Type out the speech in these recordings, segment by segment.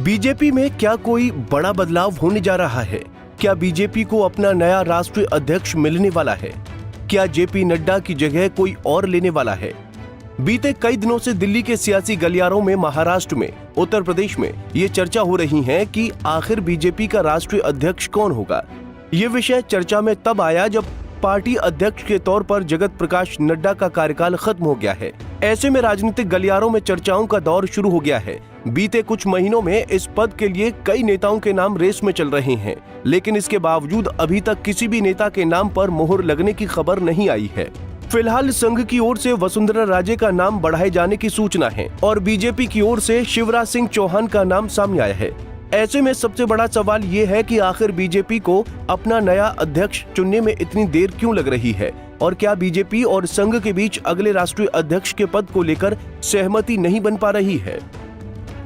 BJP में क्या कोई बड़ा बदलाव होने जा रहा है? क्या बीजेपी को अपना नया राष्ट्रीय अध्यक्ष मिलने वाला है? क्या जेपी नड्डा की जगह कोई और लेने वाला है? बीते कई दिनों से दिल्ली के सियासी गलियारों में, महाराष्ट्र में, उत्तर प्रदेश में ये चर्चा हो रही है कि आखिर बीजेपी का राष्ट्रीय अध्यक्ष कौन होगा। ये विषय चर्चा में तब आया जब पार्टी अध्यक्ष के तौर पर जगत प्रकाश नड्डा का कार्यकाल खत्म हो गया है। ऐसे में राजनीतिक गलियारों में चर्चाओं का दौर शुरू हो गया है। बीते कुछ महीनों में इस पद के लिए कई नेताओं के नाम रेस में चल रहे हैं, लेकिन इसके बावजूद अभी तक किसी भी नेता के नाम पर मोहर लगने की खबर नहीं आई है। फिलहाल संघ की ओर से वसुंधरा राजे का नाम बढ़ाए जाने की सूचना है और बीजेपी की ओर से शिवराज सिंह चौहान का नाम सामने आया है। ऐसे में सबसे बड़ा सवाल ये है कि आखिर बीजेपी को अपना नया अध्यक्ष चुनने में इतनी देर क्यों लग रही है और क्या बीजेपी और संघ के बीच अगले राष्ट्रीय अध्यक्ष के पद को लेकर सहमति नहीं बन पा रही है।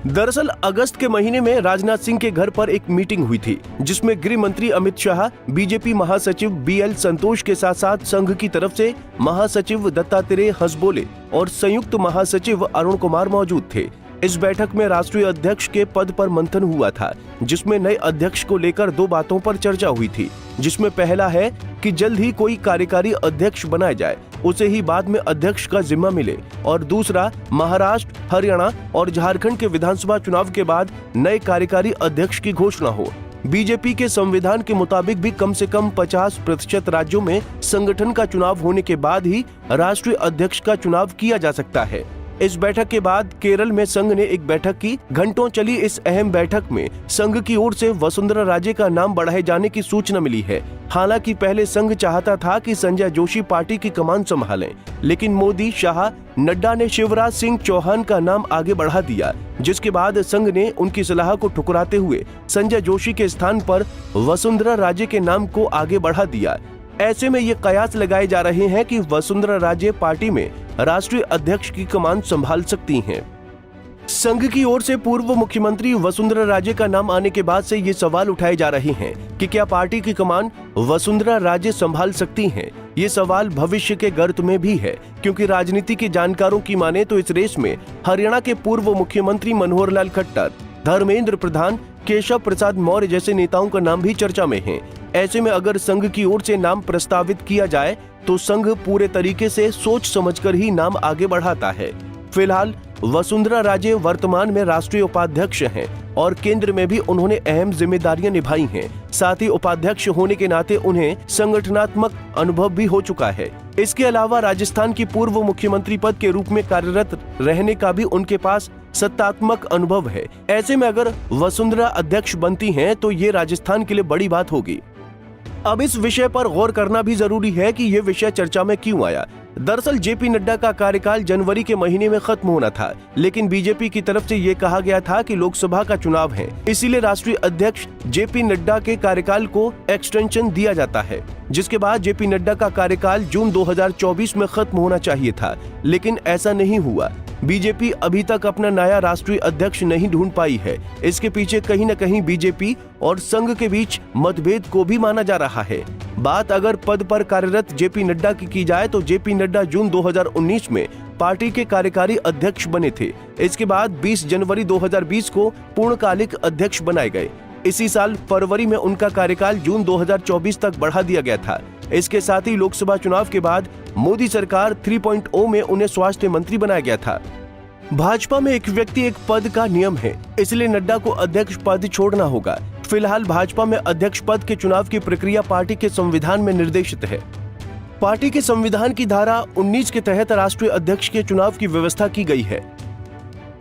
दरअसल अगस्त के महीने में राजनाथ सिंह के घर पर एक मीटिंग हुई थी, जिसमें गृह मंत्री अमित शाह, बीजेपी महासचिव BL संतोष के साथ साथ संघ की तरफ से महासचिव दत्तात्रेय हसबोले और संयुक्त महासचिव अरुण कुमार मौजूद थे। इस बैठक में राष्ट्रीय अध्यक्ष के पद पर मंथन हुआ था, जिसमें नए अध्यक्ष को लेकर दो बातों पर चर्चा हुई थी, जिसमें पहला है कि जल्द ही कोई कार्यकारी अध्यक्ष बनाया जाए, उसे ही बाद में अध्यक्ष का जिम्मा मिले, और दूसरा महाराष्ट्र, हरियाणा और झारखंड के विधानसभा चुनाव के बाद नए कार्यकारी अध्यक्ष की घोषणा हो। बीजेपी के संविधान के मुताबिक भी कम से कम 50% राज्यों में संगठन का चुनाव होने के बाद ही राष्ट्रीय अध्यक्ष का चुनाव किया जा सकता है। इस बैठक के बाद केरल में संघ ने एक बैठक की। घंटों चली इस अहम बैठक में संघ की ओर से वसुंधरा राजे का नाम बढ़ाए जाने की सूचना मिली है। हालांकि पहले संघ चाहता था कि संजय जोशी पार्टी की कमान संभालें, लेकिन मोदी, शाह, नड्डा ने शिवराज सिंह चौहान का नाम आगे बढ़ा दिया, जिसके बाद संघ ने उनकी सलाह को ठुकराते हुए संजय जोशी के स्थान पर वसुंधरा राजे के नाम को आगे बढ़ा दिया। ऐसे में ये कयास लगाए जा रहे हैं कि वसुंधरा राजे पार्टी में राष्ट्रीय अध्यक्ष की कमान संभाल सकती हैं। संघ की ओर से पूर्व मुख्यमंत्री वसुंधरा राजे का नाम आने के बाद से ये सवाल उठाए जा रहे हैं कि क्या पार्टी की कमान वसुंधरा राजे संभाल सकती हैं। ये सवाल भविष्य के गर्त में भी है, क्योंकि राजनीति के जानकारों की माने तो इस रेस में हरियाणा के पूर्व मुख्यमंत्री मनोहर लाल खट्टर, धर्मेंद्र प्रधान, केशव प्रसाद मौर्य जैसे नेताओं का नाम भी चर्चा में है। ऐसे में अगर संघ की ओर से नाम प्रस्तावित किया जाए तो संघ पूरे तरीके से सोच समझकर ही नाम आगे बढ़ाता है। फिलहाल वसुंधरा राजे वर्तमान में राष्ट्रीय उपाध्यक्ष हैं और केंद्र में भी उन्होंने अहम जिम्मेदारियां निभाई हैं। साथ ही उपाध्यक्ष होने के नाते उन्हें संगठनात्मक अनुभव भी हो चुका है। इसके अलावा राजस्थान की पूर्व मुख्यमंत्री पद के रूप में कार्यरत रहने का भी उनके पास सत्तात्मक अनुभव है। ऐसे में अगर वसुंधरा अध्यक्ष बनती हैं तो ये राजस्थान के लिए बड़ी बात होगी। अब इस विषय पर गौर करना भी जरूरी है कि यह विषय चर्चा में क्यों आया। दरअसल जेपी नड्डा का कार्यकाल जनवरी के महीने में खत्म होना था, लेकिन बीजेपी की तरफ से ये कहा गया था कि लोकसभा का चुनाव है, इसीलिए राष्ट्रीय अध्यक्ष जेपी नड्डा के कार्यकाल को एक्सटेंशन दिया जाता है, जिसके बाद जेपी नड्डा का कार्यकाल जून 2024 में खत्म होना चाहिए था, लेकिन ऐसा नहीं हुआ। बीजेपी अभी तक अपना नया राष्ट्रीय अध्यक्ष नहीं ढूंढ पाई है। इसके पीछे कहीं न कहीं बीजेपी और संघ के बीच मतभेद को भी माना जा रहा है। बात अगर पद पर कार्यरत जेपी नड्डा की जाए तो जेपी नड्डा जून 2019 में पार्टी के कार्यकारी अध्यक्ष बने थे। इसके बाद 20 जनवरी 2020 को पूर्णकालिक अध्यक्ष बनाए गए। इसी साल फरवरी में उनका कार्यकाल जून 2024 तक बढ़ा दिया गया था। इसके साथ ही लोकसभा चुनाव के बाद मोदी सरकार 3.0 में उन्हें स्वास्थ्य मंत्री बनाया गया था। भाजपा में एक व्यक्ति एक पद का नियम है, इसलिए नड्डा को अध्यक्ष पद छोड़ना होगा। फिलहाल भाजपा में अध्यक्ष पद के चुनाव की प्रक्रिया पार्टी के संविधान में निर्देशित है। पार्टी के संविधान की धारा 19 के तहत राष्ट्रीय अध्यक्ष के चुनाव की व्यवस्था की गई है।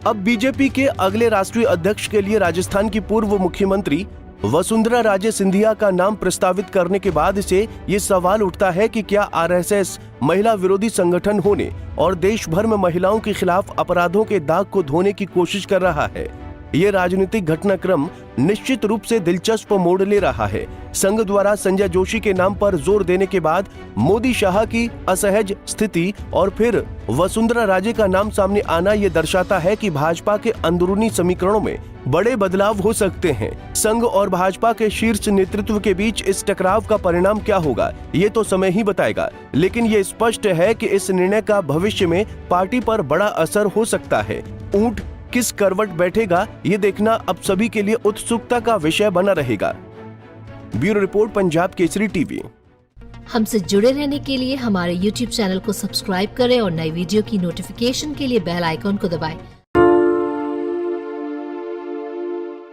अब बीजेपी के अगले राष्ट्रीय अध्यक्ष के लिए राजस्थान की पूर्व मुख्यमंत्री वसुंधरा राजे सिंधिया का नाम प्रस्तावित करने के बाद से ये सवाल उठता है कि क्या RSS महिला विरोधी संगठन होने और देश भर में महिलाओं के खिलाफ अपराधों के दाग को धोने की कोशिश कर रहा है। ये राजनीतिक घटनाक्रम निश्चित रूप से दिलचस्प मोड़ ले रहा है। संघ द्वारा संजय जोशी के नाम पर जोर देने के बाद मोदी शाह की असहज स्थिति और फिर वसुंधरा राजे का नाम सामने आना ये दर्शाता है कि भाजपा के अंदरूनी समीकरणों में बड़े बदलाव हो सकते हैं। संघ और भाजपा के शीर्ष नेतृत्व के बीच इस टकराव का परिणाम क्या होगा ये तो समय ही बताएगा, लेकिन ये स्पष्ट है कि इस निर्णय का भविष्य में पार्टी पर बड़ा असर हो सकता है। ऊंट किस करवट बैठेगा, ये देखना अब सभी के लिए उत्सुकता का विषय बना रहेगा। Bureau report, Punjab Kesari TV. हमसे जुड़े रहने के लिए हमारे YouTube चैनल को सब्सक्राइब करें और नई वीडियो की नोटिफिकेशन के लिए बेल आइकॉन को दबाएं।